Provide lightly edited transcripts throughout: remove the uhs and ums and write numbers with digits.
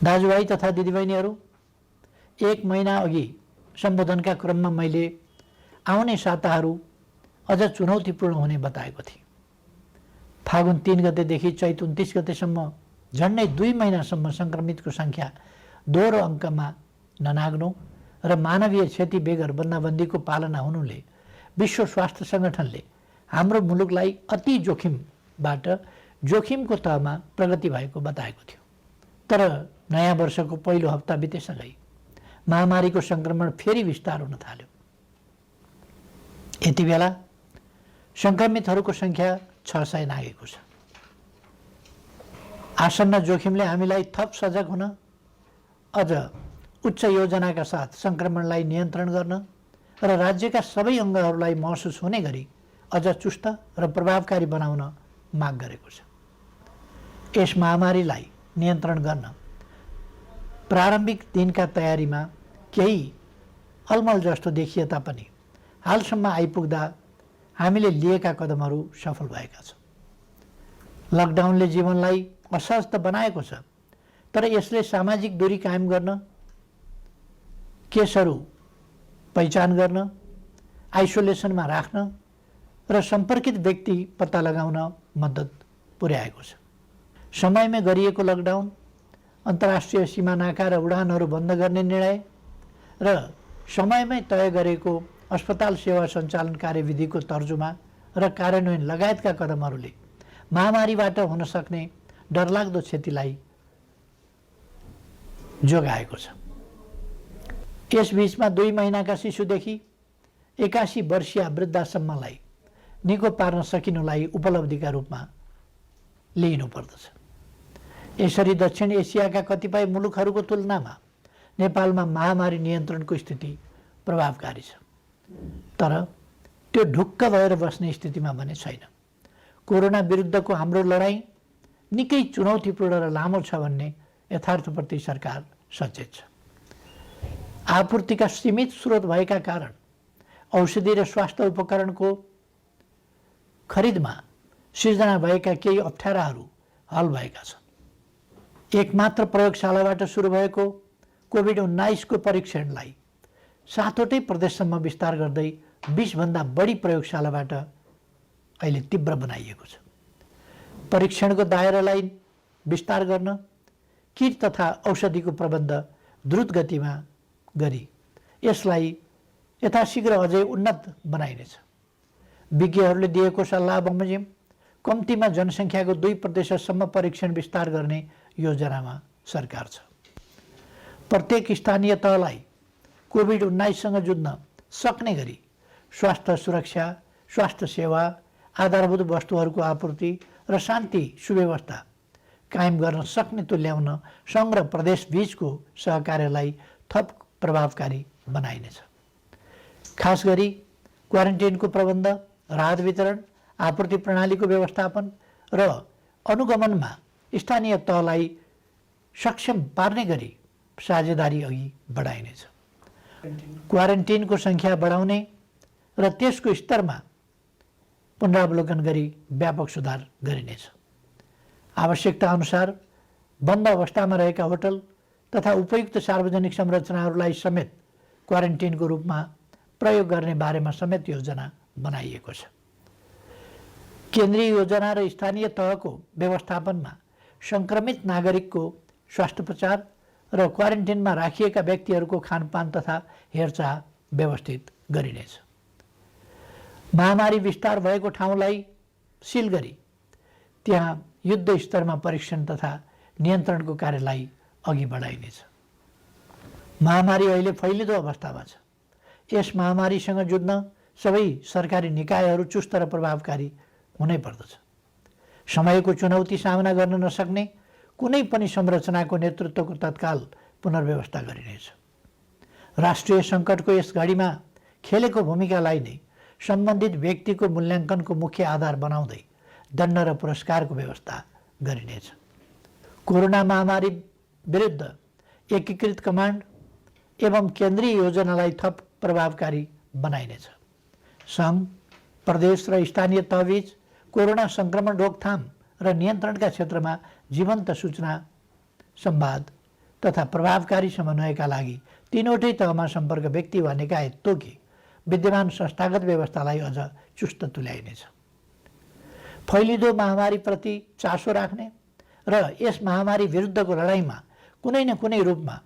दाजुभाइ तथा दिदीबहिनीहरू, 1 महिना अघि सम्बोधनका क्रममा मैले आउने साताहरू अझ चुनौतीपूर्ण हुने बताएको थिएँ। फागुन 3 गतेदेखि चैत 29 गतेसम्म झन्डै 2 महिनासम्म सङ्क्रमितको सङ्ख्या दोहोरो अङ्कमा ननाग्नु र मानवीय क्षति बेगर बन्दाबन्दीको पालना हुनुले विश्व स्वास्थ्य सङ्गठनले हाम्रो मुलुकलाई अति जोखिमबाट जोखिमको तहमा प्रगति भएको बताएको थियो। तर नयाँ वर्षको पहिलो हप्ता बितेसँगै महामारीको सङ्क्रमण फेरि विस्तार हुन थाल्यो। यति बेला सङ्क्रमितहरूको सङ्ख्या 600 नागेको छ। आसन्न जोखिमले हामीलाई थप सजग हुन, अझ उच्च योजनाका साथ सङ्क्रमणलाई नियन्त्रण गर्न र राज्यका सबै अङ्गहरूलाई महसुस हुने गरी अझ चुस्त र प्रभावकारी बनाउन माग गरेको छ। यस महामारीलाई नियन्त्रण गर्न प्रारम्भिक दिनका तयारीमा केही अलमल जस्तो देखिए तापनि हालसम्म आइपुग्दा हामीले लिएका कदमहरू सफल भएका छन्। लकडाउनले जीवनलाई असहज त बनाएको छ, तर यसले सामाजिक दूरी कायम गर्न, केसहरू पहिचान गर्न, आइसोलेसनमा राख्न र सम्पर्कित व्यक्ति पत्ता लगाउन मद्दत पुर्याएको छ। समयमै गरिएको लकडाउन, अन्तर्राष्ट्रिय सीमा नाका र उडानहरू बन्द गर्ने निर्णय र समयमै तय गरेको अस्पताल सेवा सञ्चालन कार्यविधिको तर्जुमा र कार्यान्वयन लगायतका कदमहरूले महामारीबाट हुन सक्ने डरलाग्दो क्षतिलाई जोगाएको छ। यसबीचमा 2 महिनाका शिशुदेखि 81 वर्षीय वृद्धासम्मलाई निको पार्न सकिनुलाई उपलब्धिका रूपमा लिइनुपर्दछ। यसरी दक्षिण एसियाका कतिपय मुलुकहरूको तुलनामा नेपालमा महामारी नियन्त्रणको स्थिति प्रभावकारी छ, तर त्यो ढुक्क भएर बस्ने स्थितिमा भने छैन। कोरोना विरुद्धको हाम्रो लडाईँ निकै चुनौतीपूर्ण र लामो छ भन्ने यथार्थप्रति सरकार सचेत छ। आपूर्तिका सीमित स्रोत भएका कारण औषधि र स्वास्थ्य उपकरणको खरिदमा सिर्जना भएका केही अप्ठ्याराहरू हल भएका छन्। एकमात्र प्रयोगशालाबाट सुरु भएको कोभिड-19 को परीक्षणलाई 7वटै प्रदेशसम्म विस्तार गर्दै 20 भन्दा बढी प्रयोगशालाबाट अहिले तीव्र बनाइएको छ। परीक्षणको दायरालाई विस्तार गर्न किट तथा औषधिको प्रबन्ध द्रुत गतिमा गरी यसलाई यथाशीघ्र अझै उन्नत बनाइनेछ। विज्ञहरूले दिएको सल्लाह बमोजिम कम्तीमा जनसङ्ख्याको 2% परीक्षण विस्तार गर्ने योजनामा सरकार छ। प्रत्येक स्थानीय तहलाई कोभिड-19सँग जुझ्न सक्ने गरी स्वास्थ्य सुरक्षा, स्वास्थ्य सेवा, आधारभूत वस्तुहरूको आपूर्ति र शान्ति सुव्यवस्था कायम गर्न सक्ने तुल्याउन सङ्घ र प्रदेश बीचको सहकार्यलाई थप प्रभावकारी बनाइनेछ। खास गरी क्वारेन्टाइनको प्रबन्ध, राहत वितरण, आपूर्ति प्रणालीको व्यवस्थापन र अनुगमनमा स्थानीय तहलाई सक्षम पार्ने गरी साझेदारी अघि बढाइनेछ। क्वारेन्टाइनको सङ्ख्या बढाउने र त्यसको स्तरमा पुनरावलोकन गरी व्यापक सुधार गरिनेछ। आवश्यकता अनुसार बन्द अवस्थामा रहेका होटल तथा उपयुक्त सार्वजनिक संरचनाहरूलाई समेत क्वारेन्टाइनको रूपमा प्रयोग गर्ने बारेमा समेत योजना बनाइएको छ। केन्द्रीय योजना र स्थानीय तहको व्यवस्थापनमा सङ्क्रमित नागरिकको स्वास्थ्योपचार र क्वारेन्टाइनमा राखिएका व्यक्तिहरूको खानपान तथा हेरचाह व्यवस्थित गरिनेछ। महामारी विस्तार भएको ठाउँलाई सिल गरी त्यहाँ युद्ध स्तरमा परीक्षण तथा नियन्त्रणको कार्यलाई अघि बढाइनेछ। महामारी अहिले फैलिँदो अवस्थामा छ। यस महामारीसँग जुझ्न सबै सरकारी निकायहरू चुस्त र प्रभावकारी हुनै पर्दछ। समयको चुनौती सामना गर्न नसक्ने कुनै पनि संरचनाको नेतृत्वको तत्काल पुनर्व्यवस्था गरिनेछ। राष्ट्रिय सङ्कटको यस घडीमा खेलेको भूमिकालाई नै सम्बन्धित व्यक्तिको मूल्याङ्कनको मुख्य आधार बनाउँदै दण्ड र पुरस्कारको व्यवस्था गरिनेछ। कोरोना महामारी विरुद्ध एकीकृत कमान्ड एवं केन्द्रीय योजनालाई थप प्रभावकारी बनाइनेछ। सङ्घ, प्रदेश र स्थानीय तहबीच कोरोना सङ्क्रमण रोकथाम र नियन्त्रणका क्षेत्रमा जीवन्त सूचना, संवाद, तथा प्रभावकारी समन्वयका लागि तीनवटै तहमा सम्पर्क व्यक्ति वा निकाय तोकी विद्यमान संस्थागत व्यवस्थालाई अझ चुस्त तुल्याइनेछ। फैलिँदो महामारीप्रति चासो राख्ने र यस महामारी विरुद्धको लडाइँमा कुनै न कुनै रूपमा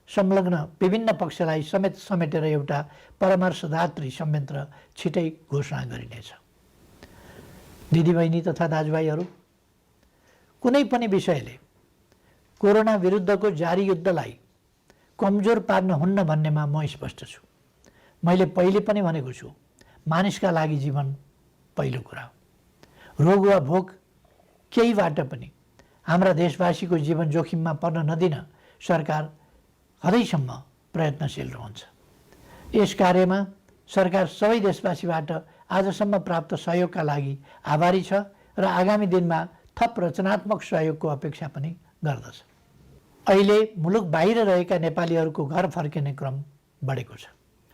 संलग्न विभिन्न पक्षलाई समेटेर एउटा परामर्शदात्री संयन्त्र छिटै घोषणा गरिनेछ। दिदीबहिनी तथा दाजुभाइहरू, कुनै पनि विषयले कोरोना विरुद्धको जारी युद्धलाई कमजोर पार्न हुन्न भन्नेमा म स्पष्ट छु। मैले पहिले पनि भनेको छु, मानिसका लागि जीवन पहिलो कुरा हो। रोग वा भोग केहीबाट पनि हाम्रा देशवासीको जीवन जोखिममा पर्न नदिन सरकार हदैसम्म प्रयत्नशील रहन्छ। यस कार्यमा सरकार सबै देशवासीबाट आजसम्म प्राप्त सहयोगका लागि आभारी छ र आगामी दिनमा थप रचनात्मक सहयोगको अपेक्षा पनि गर्दछ। अहिले मुलुक बाहिर रहेका नेपालीहरूको घर फर्किने क्रम बढेको छ।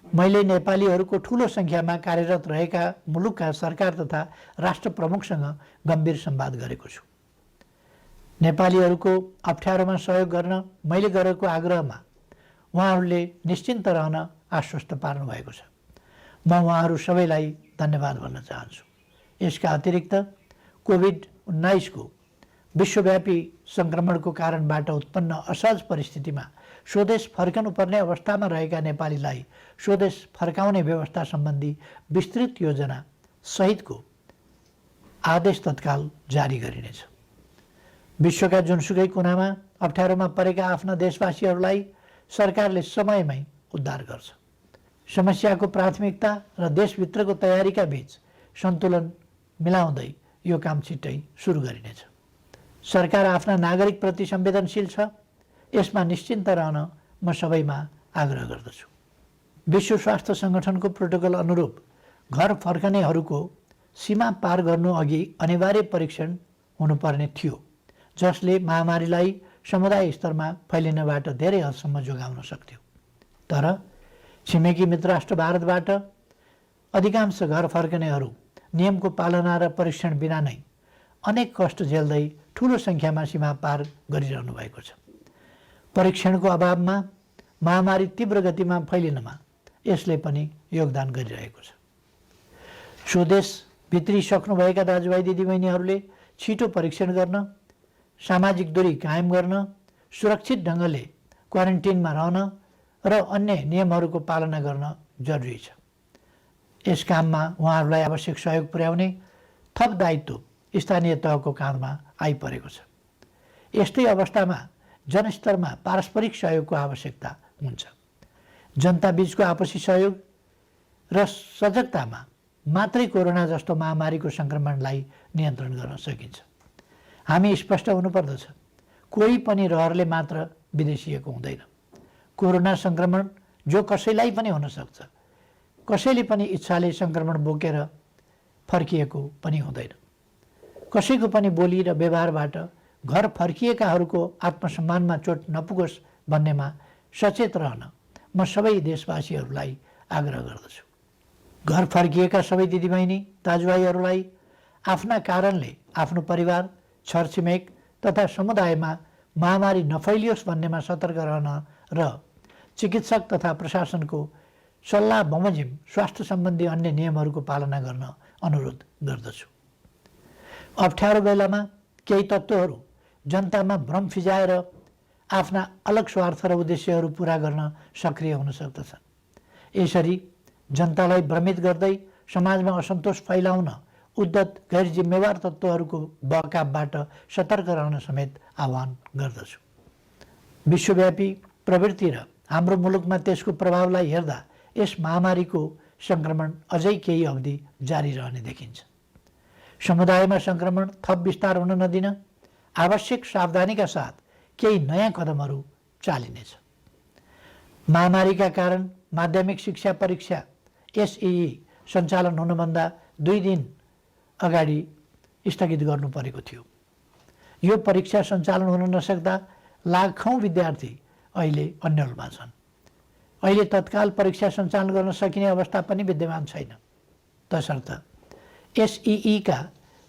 मैले नेपालीहरूको ठूलो सङ्ख्यामा कार्यरत रहेका मुलुकका सरकार तथा राष्ट्र प्रमुखसँग गम्भीर संवाद गरेको छु। नेपालीहरूको अप्ठ्यारोमा सहयोग गर्न मैले गरेको आग्रहमा उहाँहरूले निश्चिन्त रहन आश्वस्त पार्नु भएको छ। म उहाँहरू सबैलाई धन्यवाद भन्न चाहन्छु। यसका अतिरिक्त कोभिड-19 को विश्वव्यापी सङ्क्रमणको कारणबाट उत्पन्न असहज परिस्थितिमा स्वदेश फर्कनुपर्ने अवस्थामा रहेका नेपालीलाई स्वदेश फर्काउने व्यवस्था सम्बन्धी विस्तृत योजना सहितको आदेश तत्काल जारी गरिनेछ। विश्वका जुनसुकै कुनामा अप्ठ्यारोमा परेका आफ्ना देशवासीहरूलाई सरकारले समयमै उद्धार गर्छ। समस्याको प्राथमिकता र देशभित्रको तयारीका बीच सन्तुलन मिलाउँदै यो काम छिट्टै सुरु गरिनेछ। सरकार आफ्ना नागरिकप्रति संवेदनशील छ, यसमा निश्चिन्त रहन म सबैमा आग्रह गर्दछु। विश्व स्वास्थ्य सङ्गठनको प्रोटोकल अनुरूप घर फर्कनेहरूको सीमा पार गर्नु अघि अनिवार्य परीक्षण हुनुपर्ने थियो, जसले महामारीलाई समुदाय स्तरमा फैलिनबाट धेरै हदसम्म जोगाउन सक्थ्यो। तर छिमेकी मित्र राष्ट्र भारतबाट अधिकांश घर फर्कनेहरू नियमको पालना र परीक्षण बिना नै अनेक कष्ट झेल्दै ठूलो सङ्ख्यामा सीमा पार गरिरहनु भएको छ। परीक्षणको अभावमा महामारी तीव्र गतिमा फैलिनमा यसले पनि योगदान गरिरहेको छ। स्वदेश भित्रिसक्नुभएका दाजुभाइ दिदीबहिनीहरूले छिटो परीक्षण गर्न, सामाजिक दूरी कायम गर्न, सुरक्षित ढङ्गले क्वारेन्टिनमा रहन र अन्य नियमहरूको पालना गर्न जरुरी छ। यस काममा उहाँहरूलाई आवश्यक सहयोग पुर्याउने थप दायित्व स्थानीय तहको काँधमा आइपरेको छ। यस्तै अवस्थामा जनस्तरमा पारस्परिक सहयोगको आवश्यकता हुन्छ। जनताबीचको आपसी सहयोग र सजगतामा मात्रै कोरोना जस्तो महामारीको सङ्क्रमणलाई नियन्त्रण गर्न सकिन्छ। हामी स्पष्ट हुनुपर्दछ, कोही पनि रहरले मात्र विदेशिएको हुँदैन। कोरोना सङ्क्रमण जो कसैलाई पनि हुन सक्छ, कसैले पनि इच्छाले सङ्क्रमण बोकेर फर्किएको पनि हुँदैन। कसैको पनि बोली र व्यवहारबाट घर फर्किएकाहरूको आत्मसम्मानमा चोट नपुगोस् भन्नेमा सचेत रहन म सबै देशवासीहरूलाई आग्रह गर्दछु। घर फर्किएका सबै दिदीबहिनी दाजुभाइहरूलाई आफ्ना कारणले आफ्नो परिवार, छरछिमेक तथा समुदायमा महामारी नफैलियोस् भन्नेमा सतर्क रहन र चिकित्सक तथा प्रशासनको सल्लाह बमोजिम स्वास्थ्य सम्बन्धी अन्य नियमहरूको पालना गर्न अनुरोध गर्दछु। अप्ठ्यारो बेलामा केही तत्त्वहरू जनतामा भ्रम फिजाएर आफ्ना अलग स्वार्थ र उद्देश्यहरू पुरा गर्न सक्रिय हुन सक्दछन्। यसरी जनतालाई भ्रमित गर्दै समाजमा असन्तोष फैलाउन उद्धत गैर जिम्मेवार तत्त्वहरूको बहकावबाट सतर्क रहन समेत आह्वान गर्दछु। विश्वव्यापी प्रवृत्ति र हाम्रो मुलुकमा त्यसको प्रभावलाई हेर्दा यस महामारीको सङ्क्रमण अझै केही अवधि जारी रहने देखिन्छ। समुदायमा सङ्क्रमण थप विस्तार हुन नदिन आवश्यक सावधानीका साथ केही नयाँ कदमहरू चालिनेछ। महामारीका कारण माध्यमिक शिक्षा परीक्षा एसईई सञ्चालन हुनुभन्दा 2 दिन अगाडि स्थगित गर्नु परेको थियो। यो परीक्षा सञ्चालन हुन नसक्दा लाखौँ विद्यार्थी अहिले अन्यलमा छन्। अहिले तत्काल परीक्षा सञ्चालन गर्न सकिने अवस्था पनि विद्यमान छैन। तसर्थ एसईई का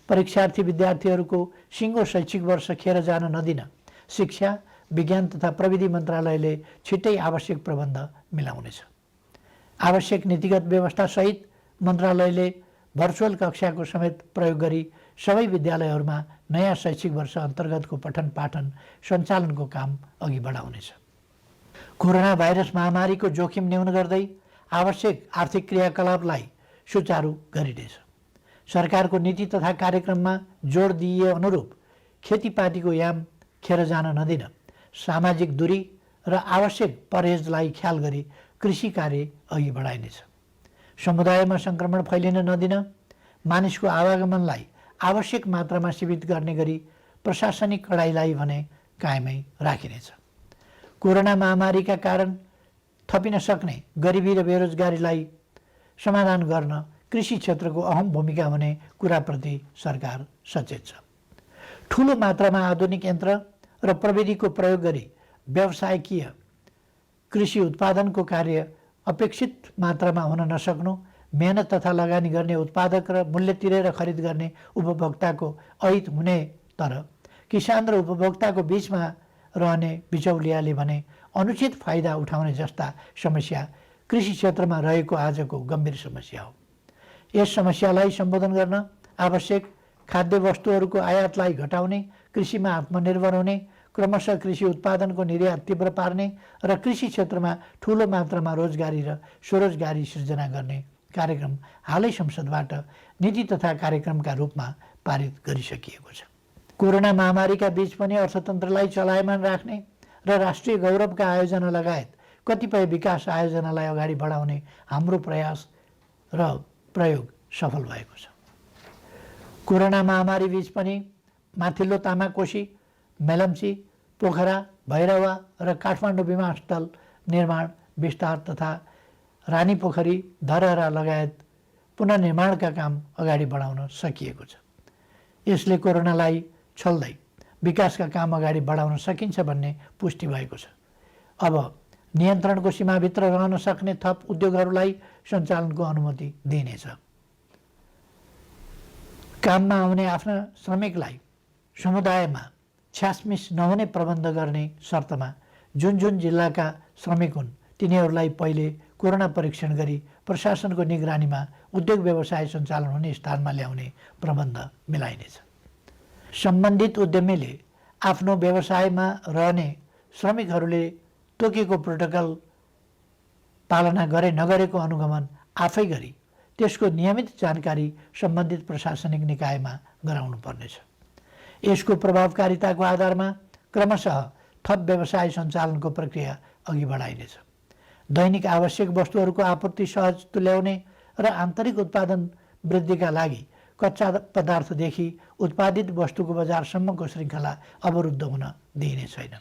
परीक्षार्थी विद्यार्थीहरूको सिङ्गो शैक्षिक वर्ष खेर जान नदिन शिक्षा विज्ञान तथा प्रविधि मन्त्रालयले छिट्टै आवश्यक प्रबन्ध मिलाउनेछ। आवश्यक नीतिगत व्यवस्थासहित मन्त्रालयले भर्चुअल कक्षाको समेत प्रयोग गरी सबै विद्यालयहरूमा नयाँ शैक्षिक वर्ष अन्तर्गतको पठन पाठन सञ्चालनको काम अघि बढाउनेछ। कोरोना भाइरस महामारीको जोखिम न्यून गर्दै आवश्यक आर्थिक क्रियाकलापलाई सुचारू गरिनेछ। सरकारको नीति तथा कार्यक्रममा जोड दिइए अनुरूप खेतीपातीको याम खेर जान नदिन, सामाजिक दूरी र आवश्यक परहेजलाई ख्याल गरी कृषि कार्य अघि बढाइनेछ। समुदायमा सङ्क्रमण फैलिन नदिन, मानिसको आवागमनलाई आवश्यक मात्रामा सीमित गर्ने गरी प्रशासनिक कडाइलाई भने कायमै राखिनेछ। कोरोना महामारीका कारण थपिन सक्ने गरिबी र बेरोजगारीलाई समाधान गर्न कृषि क्षेत्रको अहम भूमिका हुने कुराप्रति सरकार सचेत छ। ठुलो मात्रामा आधुनिक यन्त्र र प्रविधिको प्रयोग गरी व्यावसायिकीय कृषि उत्पादनको कार्य अपेक्षित मात्रामा हुन नसक्नु, मेहनत तथा लगानी गर्ने उत्पादक र मूल्य तिरेर खरिद गर्ने उपभोक्ताको अहित हुने, तर किसान र उपभोक्ताको बीचमा रहने बिचौलियाले भने अनुचित फाइदा उठाउने जस्ता समस्या कृषि क्षेत्रमा रहेको आजको गम्भीर समस्या हो। यस समस्यालाई सम्बोधन गर्न आवश्यक खाद्य वस्तुहरूको आयातलाई घटाउने, कृषिमा आत्मनिर्भर हुने, क्रमशः कृषि उत्पादनको निर्यात तीव्र पार्ने र कृषि क्षेत्रमा ठुलो मात्रामा रोजगारी र स्वरोजगारी सृजना गर्ने कार्यक्रम हालै संसदबाट नीति तथा कार्यक्रमका रूपमा पारित गरिसकिएको छ। कोरोना महामारीका बीच पनि अर्थतन्त्रलाई चलायमान राख्ने र राष्ट्रिय गौरवका आयोजना लगायत कतिपय विकास आयोजनालाई अगाडि बढाउने हाम्रो प्रयास र प्रयोग सफल भएको छ। कोरोना महामारी बीच पनि माथिल्लो तामाकोशी, मेलम्ची, पोखरा, भैरवा र काठमाडौँ विमानस्थल निर्माण विस्तार तथा रानी पोखरी, धरहरा लगायत पुनर्निर्माणका काम अगाडि बढाउन सकिएको छ। यसले कोरोनालाई छल्दै विकासका काम अगाडि बढाउन सकिन्छ भन्ने पुष्टि भएको छ। अब नियन्त्रणको सीमाभित्र रहन सक्ने थप उद्योगहरूलाई सञ्चालनको अनुमति दिइनेछ। काममा आउने आफ्ना श्रमिकलाई समुदायमा छ्यासमिस नहुने प्रबन्ध गर्ने शर्तमा जुन जुन जिल्लाका श्रमिक हुन् तिनीहरूलाई पहिले कोरोना परीक्षण गरी प्रशासनको निगरानीमा उद्योग व्यवसाय सञ्चालन हुने स्थानमा ल्याउने प्रबन्ध मिलाइनेछ। सम्बन्धित उद्यमीले आफ्नो व्यवसायमा रहने श्रमिकहरूले तोकेको प्रोटोकल पालना गरे नगरेको अनुगमन आफै गरी त्यसको नियमित जानकारी सम्बन्धित प्रशासनिक निकायमा गराउनु पर्नेछ। यसको प्रभावकारिताको आधारमा क्रमशः थप व्यवसाय सञ्चालनको प्रक्रिया अघि बढाइनेछ। दैनिक आवश्यक वस्तुहरूको आपूर्ति सहज तुल्याउने र आन्तरिक उत्पादन वृद्धिका लागि कच्चा पदार्थदेखि उत्पादित वस्तुको बजारसम्मको श्रृङ्खला अवरुद्ध हुन दिइने छैन।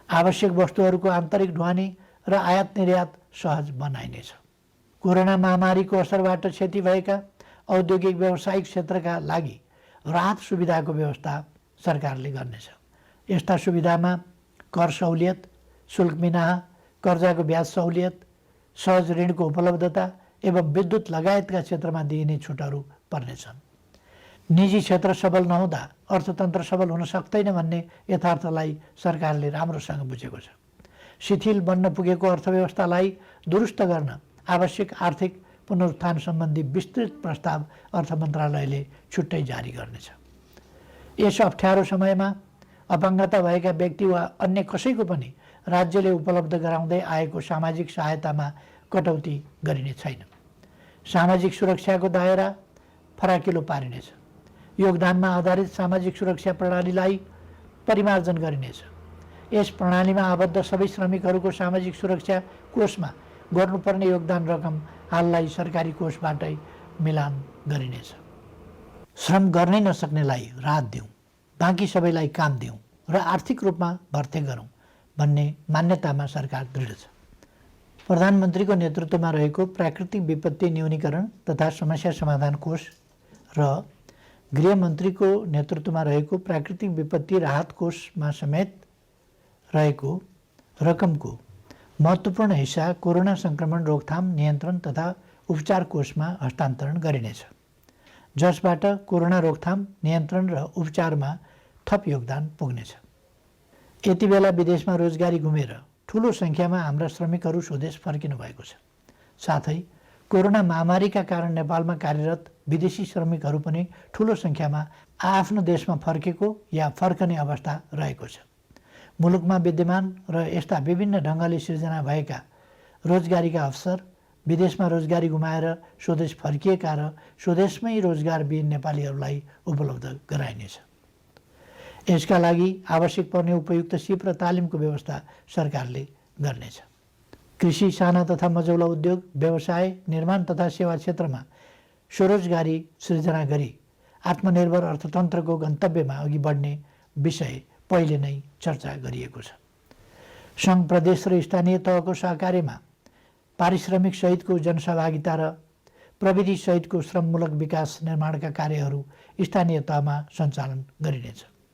आवश्यक वस्तुहरूको आन्तरिक ढुवानी र आयात निर्यात सहज बनाइनेछ। कोरोना महामारीको असरबाट क्षति भएका औद्योगिक व्यावसायिक क्षेत्रका लागि राहत सुविधाको व्यवस्था सरकारले गर्नेछ। यस्ता सुविधामा कर सहुलियत, शुल्क मिनाहा, कर्जाको ब्याज सहुलियत, सहज ऋणको उपलब्धता एवं विद्युत लगायतका क्षेत्रमा दिइने छुटहरू पर्नेछन्। निजी क्षेत्र सबल नहुँदा अर्थतन्त्र सबल हुन सक्दैन भन्ने यथार्थलाई सरकारले राम्रोसँग बुझेको छ। शिथिल बन्न पुगेको अर्थव्यवस्थालाई दुरुस्त गर्न आवश्यक आर्थिक पुनरुत्थान सम्बन्धी विस्तृत प्रस्ताव अर्थ मन्त्रालयले छुट्टै जारी गर्नेछ। यस अप्ठ्यारो समयमा अपाङ्गता भएका व्यक्ति वा अन्य कसैको पनि राज्यले उपलब्ध गराउँदै आएको सामाजिक सहायतामा कटौती गरिने छैन। सामाजिक सुरक्षाको दायरा फराकिलो पारिनेछ। योगदानमा आधारित सामाजिक सुरक्षा प्रणालीलाई परिमार्जन गरिनेछ। यस प्रणालीमा आबद्ध सबै श्रमिकहरूको सामाजिक सुरक्षा कोषमा गर्नुपर्ने योगदान रकम हाललाई सरकारी कोषबाटै मिलान गरिनेछ। श्रम गर्नै नसक्नेलाई राहत दिउँ, बाँकी सबैलाई काम दिउँ र आर्थिक रूपमा भर्ते गरौँ भन्ने मान्यतामा सरकार दृढ छ। प्रधानमन्त्रीको नेतृत्वमा रहेको प्राकृतिक विपत्ति न्यूनीकरण तथा समस्या समाधान कोष र गृहमन्त्रीको नेतृत्वमा रहेको प्राकृतिक विपत्ति राहत कोषमा समेत रहेको रकमको महत्त्वपूर्ण हिस्सा कोरोना सङ्क्रमण रोकथाम नियन्त्रण तथा उपचार कोषमा हस्तान्तरण गरिनेछ, जसबाट कोरोना रोकथाम नियन्त्रण र उपचारमा थप योगदान पुग्नेछ। यति बेला विदेशमा रोजगारी गुमेर ठुलो सङ्ख्यामा हाम्रा श्रमिकहरू स्वदेश फर्किनु भएको छ। साथै कोरोना महामारीका कारण नेपालमा कार्यरत विदेशी श्रमिकहरू पनि ठुलो सङ्ख्यामा आफ्नो देशमा फर्केको या फर्कने अवस्था रहेको छ। मुलुकमा विद्यमान र यस्ता विभिन्न ढङ्गले सिर्जना भएका रोजगारीका अवसर, विदेशमा रोजगारी गुमाएर स्वदेश फर्किएका र स्वदेशमै रोजगारविहीन नेपालीहरूलाई उपलब्ध गराइनेछ। यसका लागि आवश्यक पर्ने उपयुक्त सिप र तालिमको व्यवस्था सरकारले गर्नेछ। कृषि, साना तथा मझौला उद्योग, व्यवसाय, निर्माण तथा सेवा क्षेत्रमा स्वरोजगारी सृजना गरी आत्मनिर्भर अर्थतन्त्रको गन्तव्यमा अघि बढ्ने विषय पहिले नै चर्चा गरिएको छ। सङ्घ, प्रदेश र स्थानीय तहको सहकार्यमा पारिश्रमिक सहितको जनसहभागिता र प्रविधि सहितको श्रममूलक विकास निर्माणका कार्यहरू स्थानीय तहमा सञ्चालन गरिनेछ।